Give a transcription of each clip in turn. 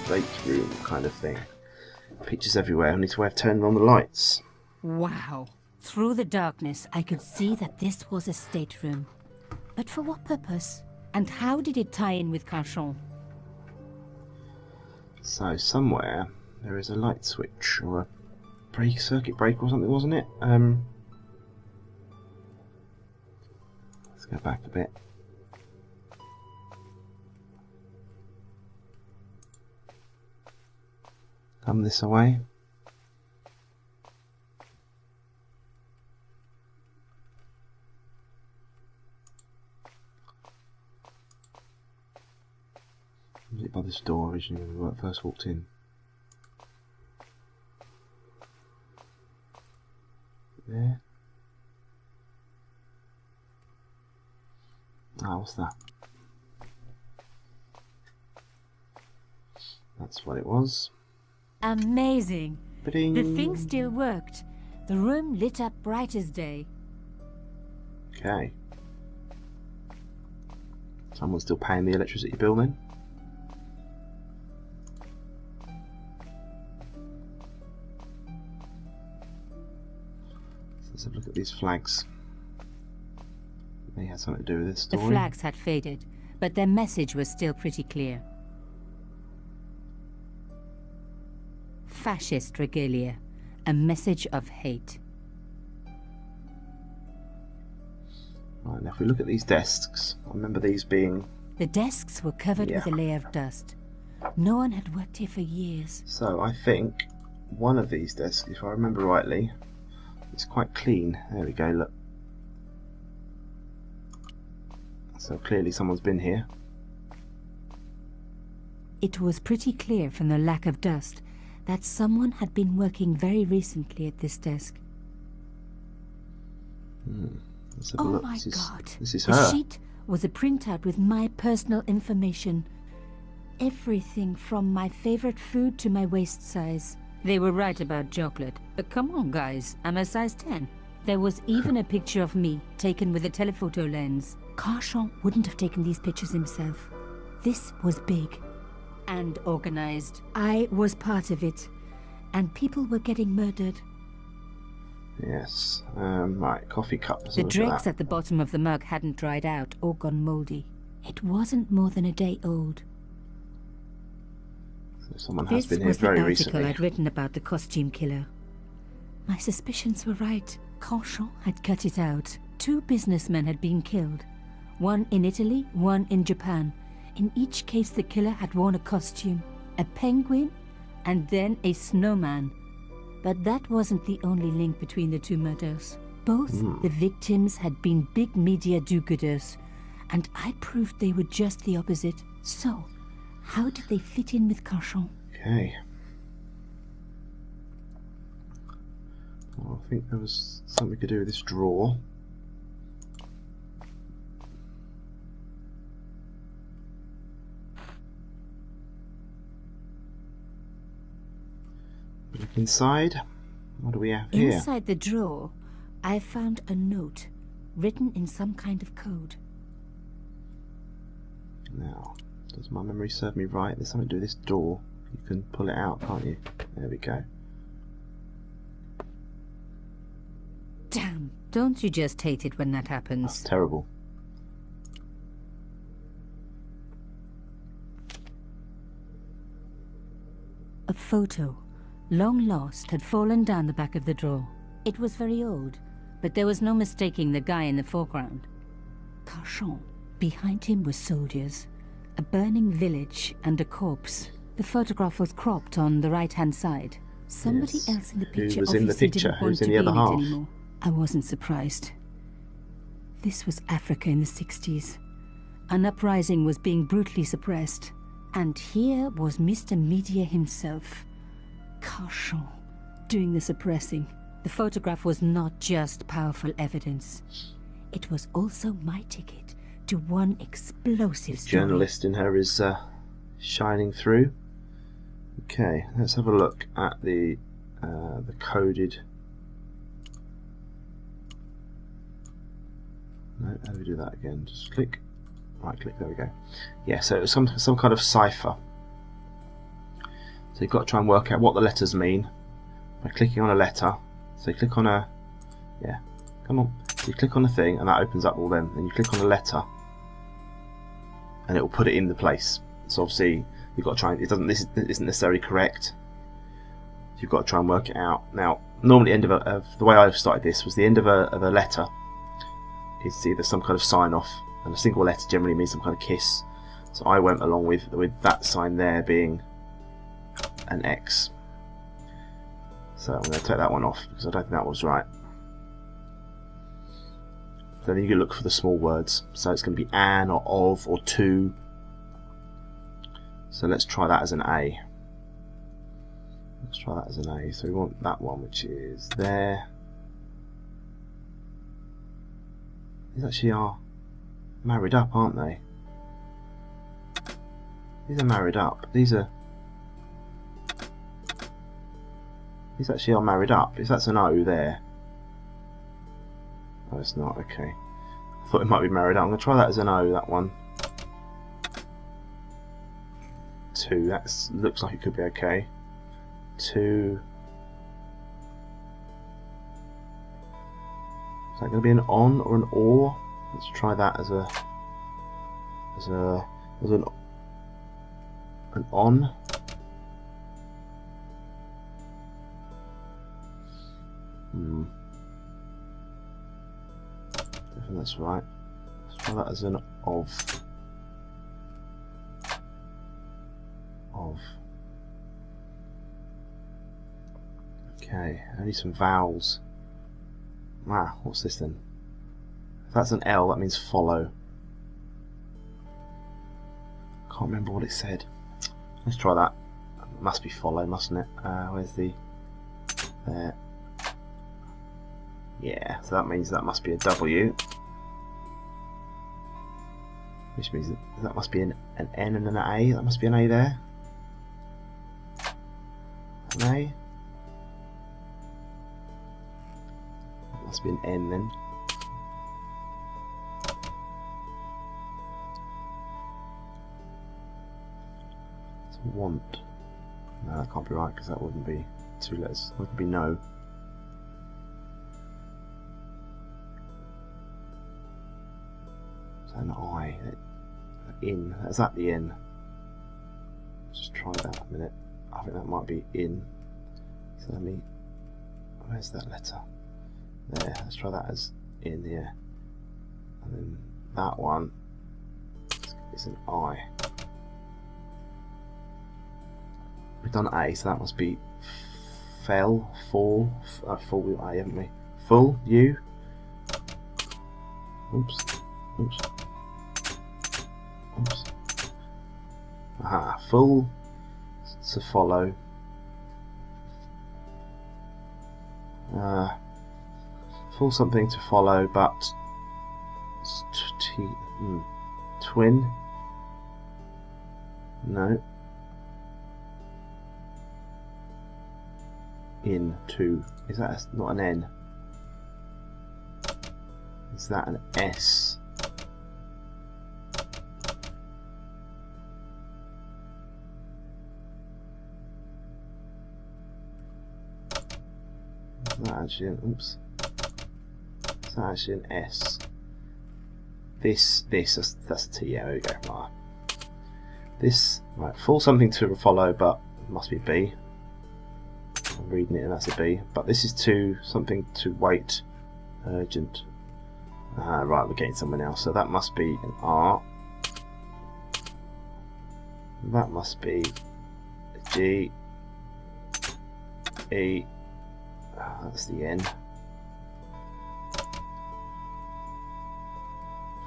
estate room kind of thing. Pictures everywhere. Only way of turning on the lights. Wow. Through the darkness, I could see that this was a stateroom. But for what purpose? And how did it tie in with Carchon? So somewhere there is a light switch or a circuit breaker or something, wasn't it? Let's go back a bit. Come this way. Was it by this door originally when we first walked in? There. Ah, what's that? That's what it was. Amazing. Ba-ding. The thing still worked. The room lit up bright as day. Okay. Someone's still paying the electricity bill then? Let's have a look at these flags. They had something to do with this story. The flags had faded, but their message was still pretty clear. Fascist regalia, a message of hate. Right, now if we look at these desks, I remember these being... The desks were covered with a layer of dust. No one had worked here for years. So I think one of these desks, if I remember rightly, is quite clean. There we go, look. So clearly someone's been here. It was pretty clear from the lack of dust that someone had been working very recently at this desk. Let's have a Oh look. my God. This is the her. sheet was a printout with my personal information. Everything from my favorite food to my waist size. They were right about chocolate. But come on, guys. I'm a size 10. There was even a picture of me, taken with a telephoto lens. Carchon wouldn't have taken these pictures himself. This was big. And organized. I was part of it. And people were getting murdered. Yes. Right, coffee cup. The dregs at the bottom of the mug hadn't dried out or gone moldy. It wasn't more than a day old. So someone has This been here was the very article recently. I'd written about the costume killer. My suspicions were right. Carchon had cut it out. 2 businessmen had been killed. One in Italy, one in Japan. In each case, the killer had worn a costume. A penguin, and then a snowman. But that wasn't the only link between the 2 murders. Both the victims had been big media do-gooders, and I proved they were just the opposite. So, how did they fit in with Carchon? Okay. Well, I think there was something we could do with this drawer. Look inside. What do we have here? Inside the drawer, I found a note written in some kind of code. Now, does my memory serve me right? There's something to do with this door. You can pull it out, can't you? There we go. Damn, don't you just hate it when that happens? That's terrible. A photo, long lost, had fallen down the back of the drawer. It was very old, but there was no mistaking the guy in the foreground. Carchon. Behind him were soldiers, a burning village and a corpse. The photograph was cropped on the right-hand side. Somebody Yes. else in the Who picture was in the obviously picture? didn't want Who's in to the be other in half? it anymore. I wasn't surprised. This was Africa in the 60s. An uprising was being brutally suppressed. And here was Mr. Media himself, Carchon, doing the suppressing. The photograph was not just powerful evidence. It was also my ticket to one explosive The story. journalist in her is shining through. Okay, let's have a look at the coded. No, how do we do that again? Just click, right click. There we go. Yeah, so it was some kind of cipher. So you've got to try and work out what the letters mean by clicking on a letter. So you click on a, yeah, come on. So you click on a thing and that opens up all them. Then you click on a letter and it will put it in the place. So obviously you've got to try and, this isn't necessarily correct. You've got to try and work it out. Now, normally end of the way I've started this was the end of a letter is either some kind of sign off, and a single letter generally means some kind of kiss. So I went along with that sign there being an X. So I'm going to take that one off because I don't think that was right. So then you can look for the small words. So it's going to be an or of or to. So let's try that as an A. Let's try that as an A. So we want that one, which is there. These actually are married up, aren't they? These are married up. These actually are married up. If that's an O there. Oh, it's not. Okay. I thought it might be married up. I'm going to try that as an O, that one. 2. That looks like it could be okay. 2. Is that going to be an on or an or? Let's try that as an on. I think that's right. Let's try that as an of. Okay, I need some vowels. Wow, what's this then? If that's an L, that means follow. Can't remember what it said. Let's try that. It must be follow, mustn't it? Where's the... there. Yeah, so that means that must be a W. Which means that must be an N and an A. That must be an A there. An A. That must be an N then. It's a want. No, that can't be right because that wouldn't be 2 letters. That would be no. So an I. In. Is that the N? Just try that a minute. I think that might be in. So let me. Where's that letter? There. Let's try that as in here. And then that one is an I. We've done A, so that must be fell, fall, full with A, haven't we? Full, you. Oops. Oops. Oops. Aha, full to follow. Full something to follow, but twin. No. In to. Is that not an N? Is that an S? Is that actually an, oops. Is that actually an S? That's a T, yeah, there we go. Right. This, right, full something to follow, but it must be B. I'm reading it and that's a B. But this is to something to wait, urgent. Right, we're getting somewhere now. So that must be an R. That must be a G. E. That's the N.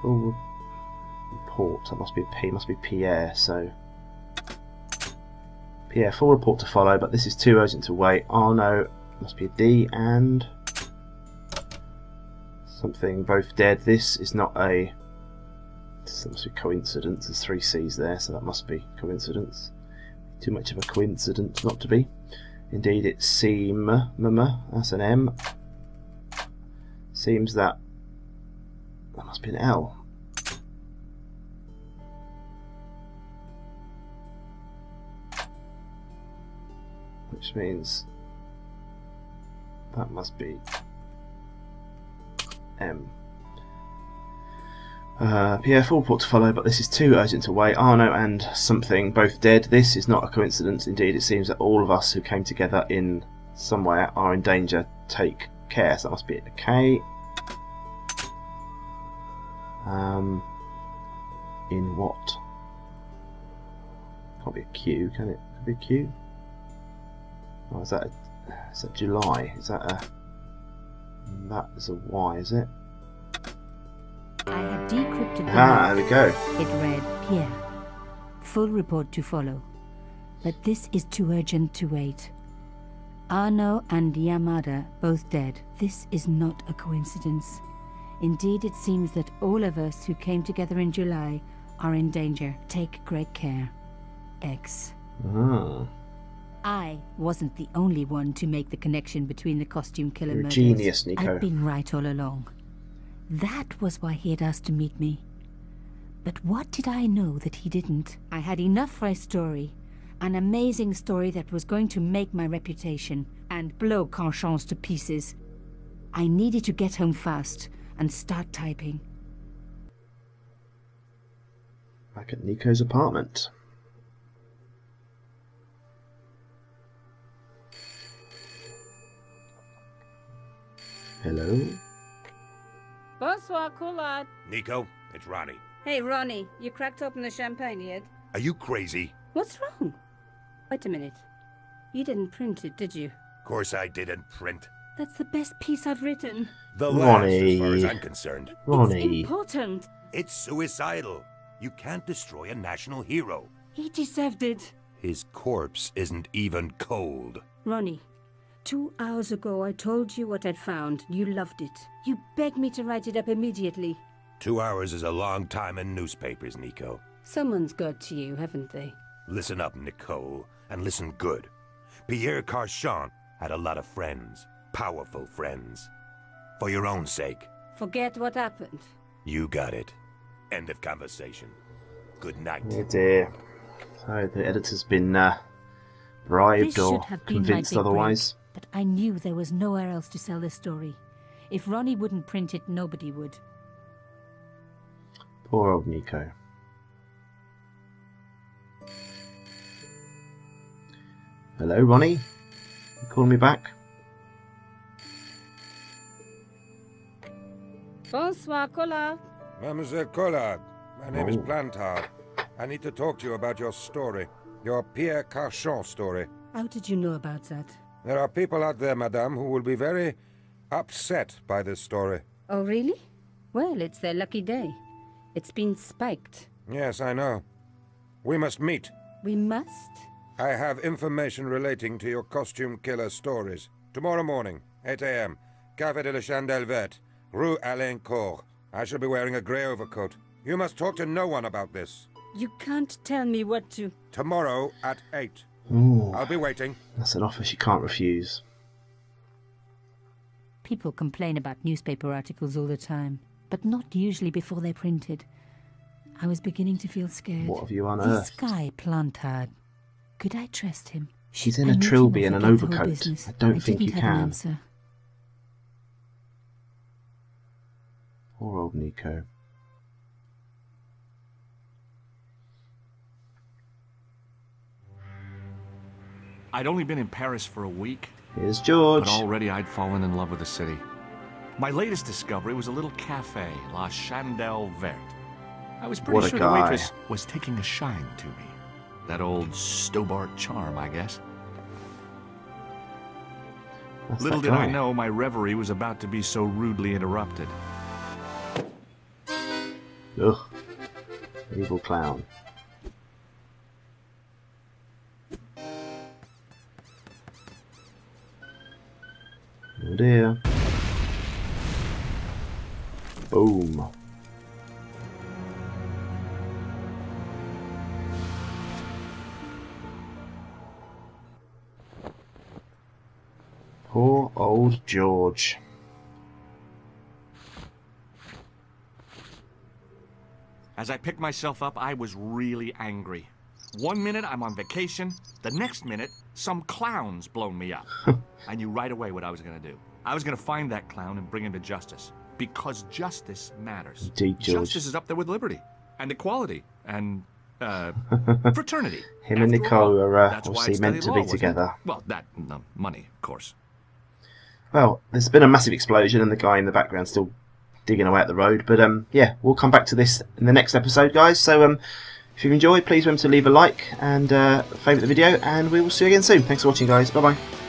Full report. That must be a P. Must be Pierre. So Pierre. Full report to follow. But this is too urgent to wait. Oh no. Must be a D and something both dead. This is not a. This must be coincidence. There's 3 C's there, so that must be coincidence. Too much of a coincidence not to be. Indeed, it seem. That's an M. Seems that must be an L. which means that must be M. Pierre, full report to follow, but this is too urgent to wait. Arno and something both dead. This is not a coincidence. Indeed, it seems that all of us who came together in somewhere are in danger. Take care. So that must be a K. In what? Can't be a Q, can it? Could be a Q. Oh, is that July? Is that a? That is a Y, is it? I had decrypted the Ah, note. there we go. It read, Pierre, full report to follow. But this is too urgent to wait. Arno and Yamada both dead. This is not a coincidence. Indeed, it seems that all of us who came together in July are in danger. Take great care. X. Ah, I wasn't the only one to make the connection between the costume killer you're a murders. genius, Nico. I'd been right all along. That was why he had asked to meet me. But what did I know that he didn't? I had enough for a story. An amazing story that was going to make my reputation and blow Conchance to pieces. I needed to get home fast and start typing. Back at Nico's apartment. Hello? Bonsoir, Collard. Nico, it's Ronnie. Hey, Ronnie, you cracked open the champagne yet? Are you crazy? What's wrong? Wait a minute. You didn't print it, did you? Of course I didn't print. That's the best piece I've written. The last, Ronnie. as far as I'm concerned. It's Ronnie. important. It's suicidal. You can't destroy a national hero. He deserved it. His corpse isn't even cold. Ronnie, 2 hours ago I told you what I'd found. You loved it. You begged me to write it up immediately. 2 hours is a long time in newspapers, Nico. Someone's got to you, haven't they? Listen up, Nicole, and listen good. Pierre Carchon had a lot of friends. Powerful friends. For your own sake. Forget what happened. You got it. End of conversation. Good night. Oh dear. So the editor's been bribed This or should have been my convinced big otherwise. break, but I knew there was nowhere else to sell this story. If Ronnie wouldn't print it, nobody would. Poor old Nico. Hello, Ronnie? You calling me back? Bonsoir, Collard. Mademoiselle Collard, my name is Oh. Plantard. I need to talk to you about your story. Your Pierre Carchon story. How did you know about that? There are people out there, madame, who will be very upset by this story. Oh, really? Well, it's their lucky day. It's been spiked. Yes, I know. We must meet. We must? I have information relating to your costume killer stories. Tomorrow morning, 8 a.m., Café de la Chandelle Verte, Rue Alain Court. I shall be wearing a grey overcoat. You must talk to no one about this. You can't tell me what to... Tomorrow at 8. Ooh, I'll be waiting. that's an offer she can't refuse. People complain about newspaper articles all the time, but not usually before they're printed. I was beginning to feel scared. What have you This unearthed? guy, Plantard. Could I trust him? He's in I a knew trilby him and off an the whole overcoat. business. I don't think didn't you have an can. answer. Poor old Nico. I'd only been in Paris for a week, Here's George. but already I'd fallen in love with the city. My latest discovery was a little cafe, La Chandelle Verte. I was pretty What a sure guy. the waitress was taking a shine to me. That old Stobart charm, I guess. That's Little that did I guy. know my reverie was about to be so rudely interrupted. Ugh. Evil clown. Oh dear. Boom. Poor old George. As I picked myself up, I was really angry. 1 minute I'm on vacation, the next minute some clown's blown me up. I knew right away what I was going to do. I was going to find that clown and bring him to justice. Because justice matters. Indeed, George. Justice is up there with liberty and equality and fraternity. Him and After Nicole all, are that's why obviously I meant studied to law, be wasn't it? together. Well, that no, money, of course. Well, there's been a massive explosion and the guy in the background still digging away at the road. But yeah, we'll come back to this in the next episode, guys. So if you've enjoyed, please remember to leave a like and favourite the video, and we will see you again soon. Thanks for watching, guys. Bye-bye.